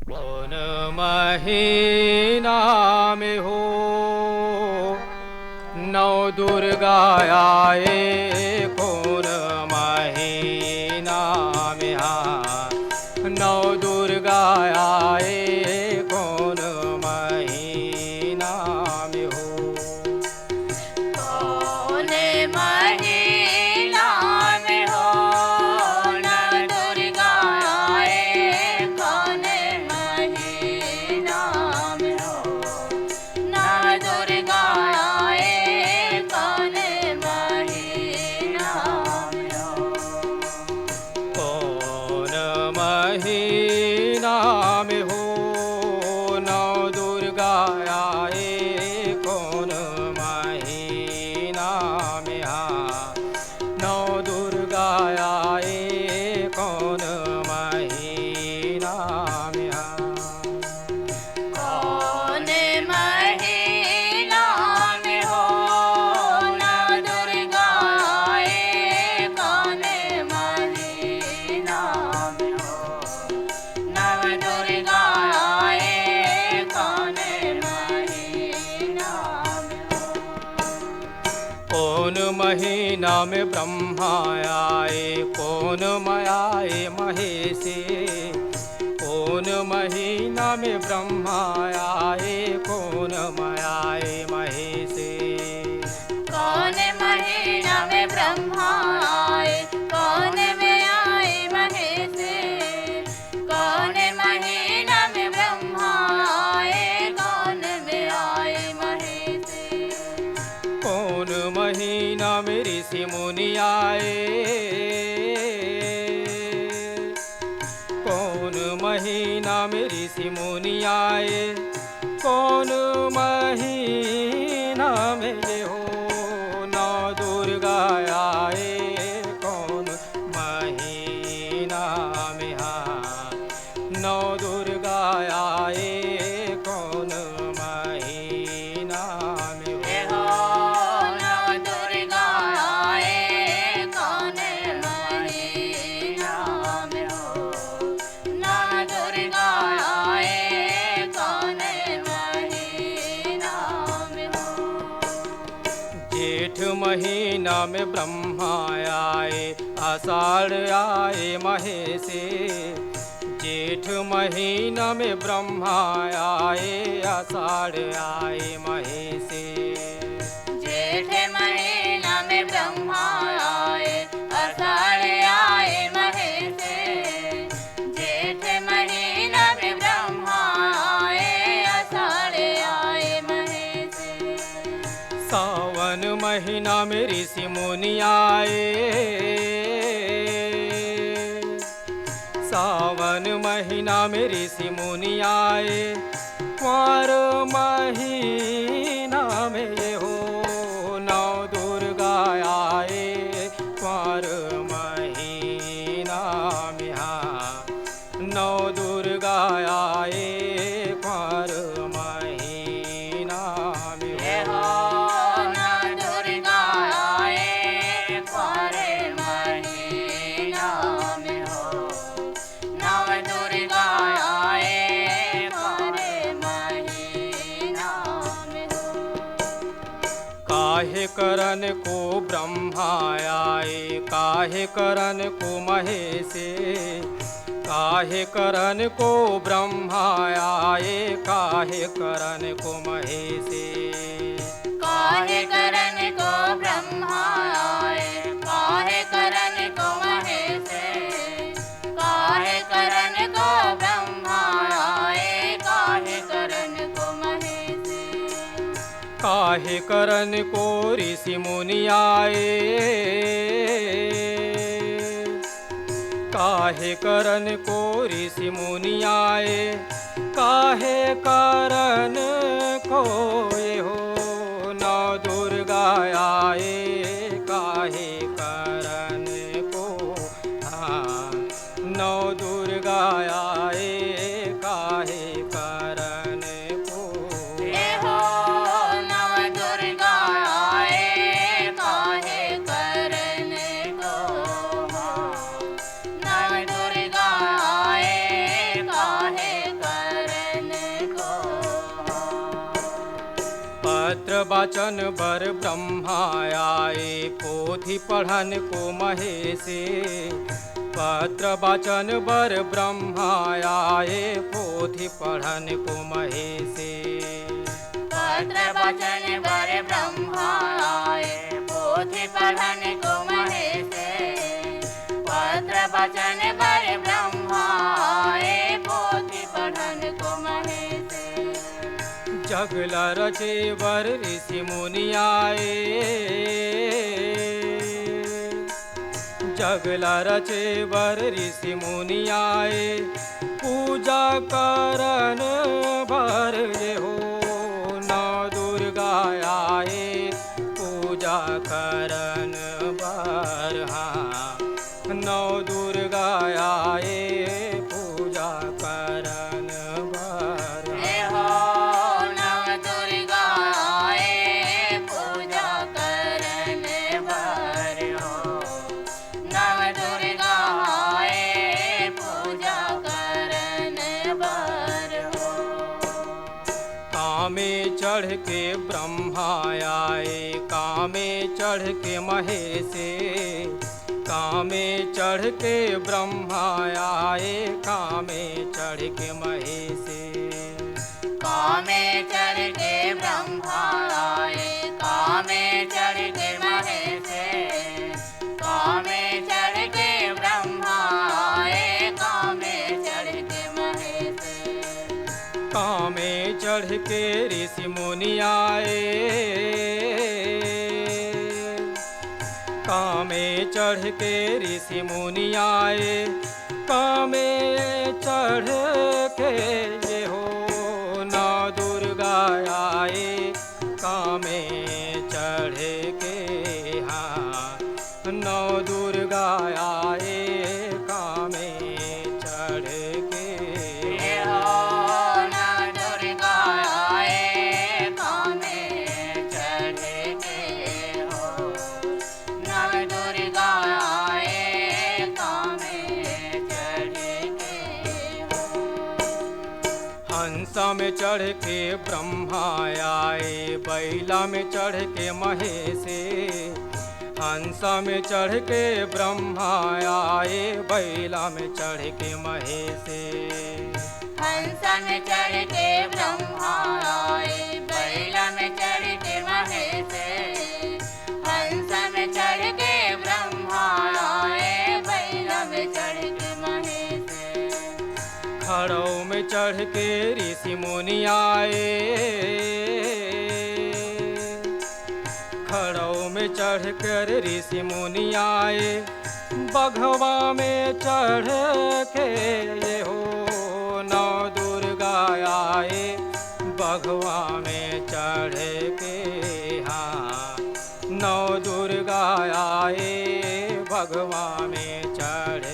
कौन महीना में हो नौ दुर्गा आए, कौन महीना में नौ दुर्गा आए, कौन महीना में हो। कौन महीना में हो नौ दुर्गा आए, कौन महीना में हो नौ दुर्गा आए, कौन महीना में हो। कौन महीना में हो नौ दुर्गा आए, कौन महीना में नौ दुर्गा आए, कौन महीना में कौन महीना में हो नौ दुर्गा आए, कौन महीना में हो नौ दुर्गा आए, कौन महीना में हो। कौन महीना में ब्रह्मा आए, कौन आए महेशे, कौन महीना में ब्रह्मा आए, कौन आए महेशे। कौन महीना में ब्रह्मा आए, कौन में आए महेशे, कौन महीना में ब्रह्मा आए, कौन में आए महेशे। कौन महीना में ऋषि मुनि आए, कौन महीना में ऋषि मुनि आए, कौन महीना में ये हो नौ दुर्गा आए, कौन महीना में नौ दुर्गा आए, कौन महीना में हे हो नौ दुर्गा आए, कौन महीना में हो नौ दुर्गा आए, कौन महीना में हो। जेठ महीना में ब्रह्मा आए, आषाढ़ आए महेशे, जेठ महीना में ब्रह्मा आए, आषाढ़ आए महेशे। जेठ महीना में ब्रह्मा आए, आषाढ़ आए महेशे, जेठ महीना में ब्रह्मा आए, आषाढ़ आए महेशे। सावन महीना में ऋषि मुनि आए, सावन महीना में ऋषि मुनि आए, कुंवर महीना में ये हो नौ दुर्गा आए, कुंवर महीना में नौ दुर्गा आए, कुंवर महीना में हे हो नौ दुर्गा आए, कुंवर महीना में हो नौ दुर्गा आए, कुंवर महीना में हो। काहे करन को ब्रह्मा आए, काहे करन को महेशे, काहे करन को ब्रह्मा आए, काहे करन को महेशे। काहे करन को ब्रह्मा आए, काहे करन को महेशे, काहे करन को ब्रह्मा आए, काहे करन को महेशे। काहे करन को ऋषि मुनि आए, काहे करन को ऋषि मुनि आए, काहे करन को ये हो नौ दुर्गा आए, काहे करन को नौ दुर्गा आए, काहे करन को। हे हो नौ दुर्गा आए, काहे करन को हो नौ दुर्गा आए, काहे करन पत्र वाचन बर ब्रह्मा आए, पोथी पढ़न को महेशे। पत्र वाचन बर ब्रह्मा आए, पोथी पढ़न को महेशे। पत्र वचन बर ब्रह्मा आए, पोथी पढ़न को महेशे। पत्र वचन बर ब्रह्मा आए, पोथी पढ़न को महेशे। जगला रचे वर ऋषि मुनि आए, जगला रचे वर ऋषि मुनि आए, पूजा करन भर ये हो नौ दुर्गा आए, पूजा करन भर। हाँ, नौ दुर्गा आए, पूजा करन भर। हे हो नव दुर्गा आए, पूजा करन भर हो। नव दुर्गा आए, पूजा करन भर हो। कामे चढ़ के ब्रह्मा आए, कामे चढ़ के महेशे। कामे चढ़ के ब्रह्मा आए, कामे चढ़ के महेशे। कामे चढ़ के ब्रह्मा आए, कामे चढ़ के महेशे। कामे चढ़ के ब्रह्मा आए, कामे चढ़ के महेशे। कामे चढ़ के ऋषि मुनि आए, कामे चढ़ के ऋषि मुनि आए, कामे चढ़ के ये हो नौ दुर्गा आए, कामे चढ़ के। हाँ, नौ दुर्गा आए, कामे चढ़ के। हे हो नव दुर्गा आए, कामे चढ़ के हो। नव दुर्गा आए, कामे चढ़ के हो। हंसा में चढ़ के ब्रह्मा आए, बैला में चढ़ के महेशे। हंसा में चढ़ के ब्रह्मा आए, बैला में चढ़ के महेशे। हंस में चढ़ के ब्रह्मा आए, बैला में चढ़ के महेशे। हंस में चढ़ के ब्रह्मा आए, बैला में चढ़ के महेशे। खड़ों में चढ़ के ऋषि मुनि आए, खड़ों में चढ़ कर ऋषि मुनि आए, बघवा में चढ़ के ये हो नौ दुर्गा आए, बघवा में चढ़ के। हाँ, नौ दुर्गा आए, बघवा में चढ़